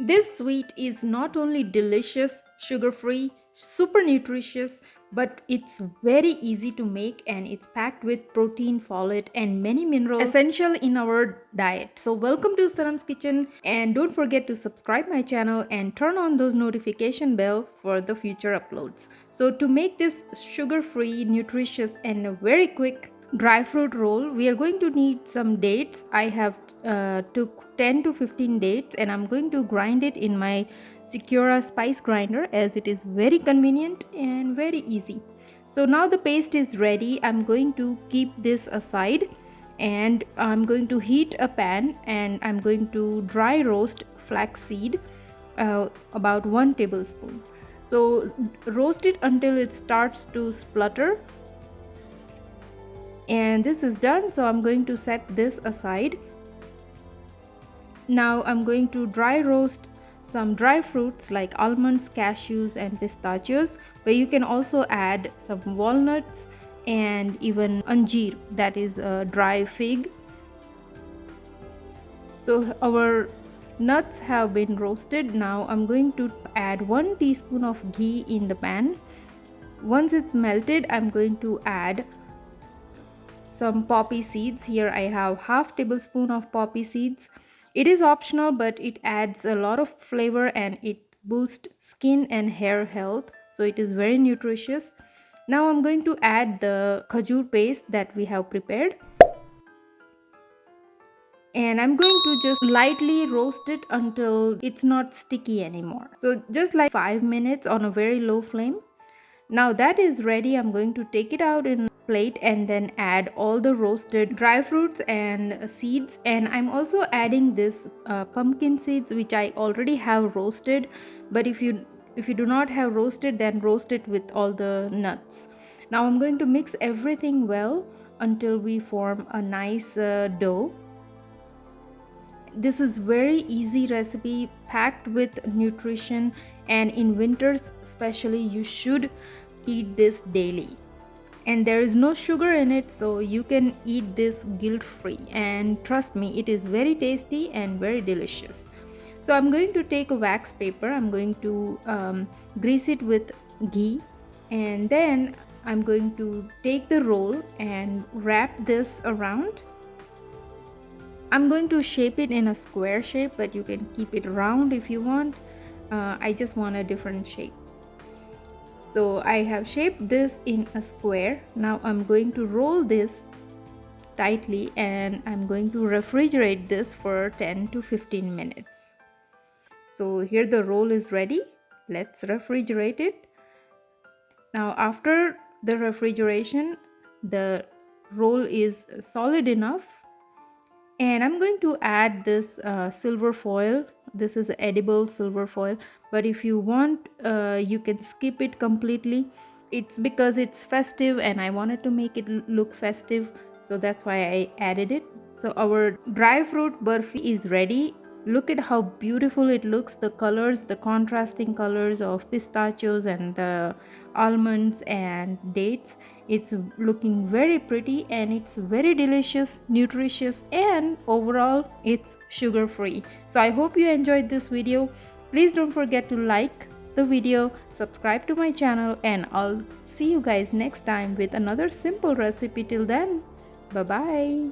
This sweet is not only delicious, sugar-free, super nutritious, but it's very easy to make and it's packed with protein, folate and many minerals essential in our diet. So welcome to Sanam's kitchen and don't forget to subscribe my channel and turn on those notification bell for the future uploads. So to make this sugar-free, nutritious and a very quick dry fruit roll, we are going to need some dates. I have took 10 to 15 dates and I'm going to grind it in my Secura spice grinder as it is very convenient and very easy. So now the paste is ready. I'm going to keep this aside and I'm going to heat a pan and I'm going to dry roast flaxseed, about 1 tablespoon. So roast it until it starts to splutter, and this is done. So I'm going to set this aside. Now I'm going to dry roast some dry fruits like almonds, cashews and pistachios, but you can also add some walnuts and even anjeer, that is a dry fig. So our nuts have been roasted. Now I'm going to add 1 teaspoon of ghee in the pan. Once it's melted, I'm going to add some poppy seeds. Here I have half tablespoon of poppy seeds. It is optional, but it adds a lot of flavor and it boosts skin and hair health, so it is very nutritious. Now I'm going to add the khajur paste that we have prepared and I'm going to just lightly roast it until it's not sticky anymore. So just like 5 minutes on a very low flame. Now that is ready. I'm going to take it out in a plate and then add all the roasted dry fruits and seeds, and I'm also adding this pumpkin seeds which I already have roasted, but if you do not have roasted, then roast it with all the nuts. Now I'm going to mix everything well until we form a nice dough. This is very easy recipe packed with nutrition, and in winters especially you should eat this daily. And there is no sugar in it, so you can eat this guilt-free, and trust me, it is very tasty and very delicious. So I'm going to take a wax paper. I'm going to grease it with ghee, and then I'm going to take the roll and wrap this around. I'm going to shape it in a square shape, but you can keep it round if you want. I just want a different shape. So I have shaped this in a square. Now I'm going to roll this tightly and I'm going to refrigerate this for 10 to 15 minutes. So here the roll is ready. Let's refrigerate it. Now after the refrigeration, the roll is solid enough. And I'm going to add this silver foil. This is edible silver foil, but if you want, you can skip it completely. It's because it's festive and I wanted to make it look festive, so that's why I added it. So our dry fruit barfi is ready. Look at how beautiful it looks. The colors, the contrasting colors of pistachios and the almonds and dates, it's looking very pretty and it's very delicious, nutritious, and overall it's sugar free. So I hope you enjoyed this video. Please don't forget to like the video, subscribe to my channel, and I'll see you guys next time with another simple recipe. Till then, bye bye.